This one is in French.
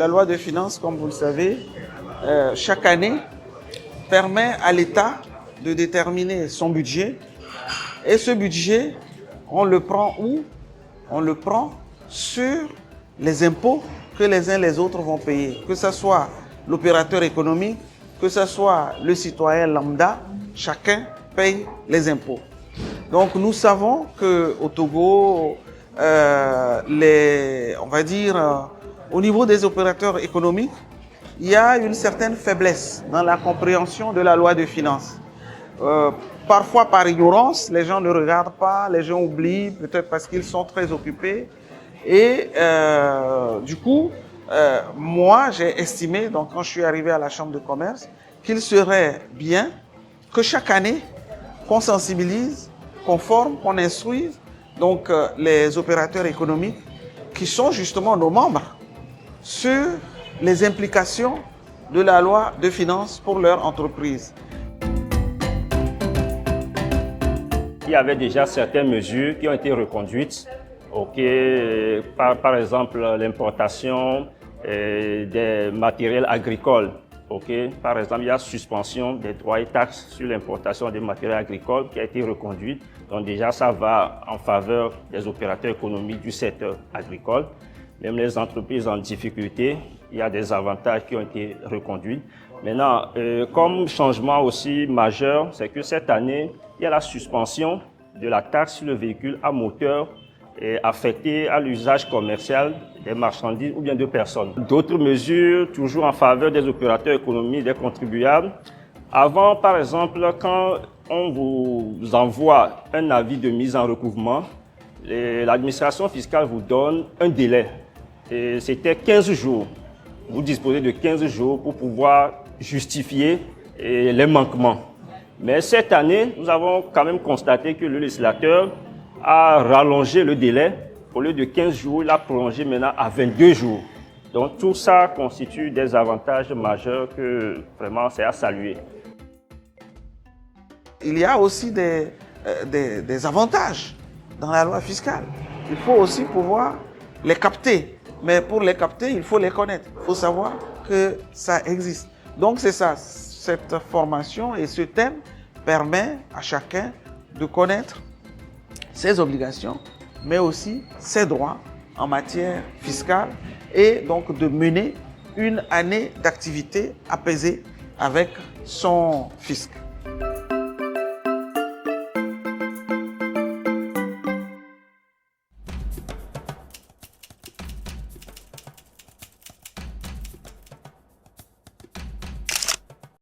la loi de finances, comme vous le savez, chaque année permet à l'État de déterminer son budget. Et ce budget, on le prend où? On le prend sur les impôts que les uns les autres vont payer. Que ce soit l'opérateur économique, que ce soit le citoyen lambda, chacun paye les impôts. Donc nous savons qu'au Togo, on va dire, au niveau des opérateurs économiques, il y a une certaine faiblesse dans la compréhension de la loi de finances. Parfois par ignorance, les gens ne regardent pas, les gens oublient, peut-être parce qu'ils sont très occupés. Et du coup, moi j'ai estimé, donc quand je suis arrivé à la Chambre de commerce, qu'il serait bien que chaque année, qu'on sensibilise, qu'on forme, qu'on instruise donc les opérateurs économiques qui sont justement nos membres sur les implications de la loi de finances pour leur entreprise. Il y avait déjà certaines mesures qui ont été reconduites, par exemple l'importation des matériels agricoles. Par exemple, il y a suspension des droits et taxes sur l'importation des matériels agricoles qui a été reconduite. Donc déjà, ça va en faveur des opérateurs économiques du secteur agricole. Même les entreprises en difficulté, il y a des avantages qui ont été reconduits. Maintenant, comme changement aussi majeur, c'est que cette année, il y a la suspension de la taxe sur le véhicule à moteur affecté à l'usage commercial des marchandises ou bien de personnes. D'autres mesures, toujours en faveur des opérateurs économiques, des contribuables. Avant, par exemple, quand on vous envoie un avis de mise en recouvrement, l'administration fiscale vous donne un délai. C'était 15 jours. Vous disposez de 15 jours pour pouvoir justifier les manquements. Mais cette année, nous avons quand même constaté que le législateur a rallongé le délai. Au lieu de 15 jours, il a prolongé maintenant à 22 jours. Donc tout ça constitue des avantages majeurs que vraiment c'est à saluer. Il y a aussi des avantages dans la loi fiscale. Il faut aussi pouvoir les capter. Mais pour les capter, il faut les connaître. Il faut savoir que ça existe. Donc c'est ça, cette formation et ce thème permet à chacun de connaître ses obligations, mais aussi ses droits en matière fiscale et donc de mener une année d'activité apaisée avec son fisc.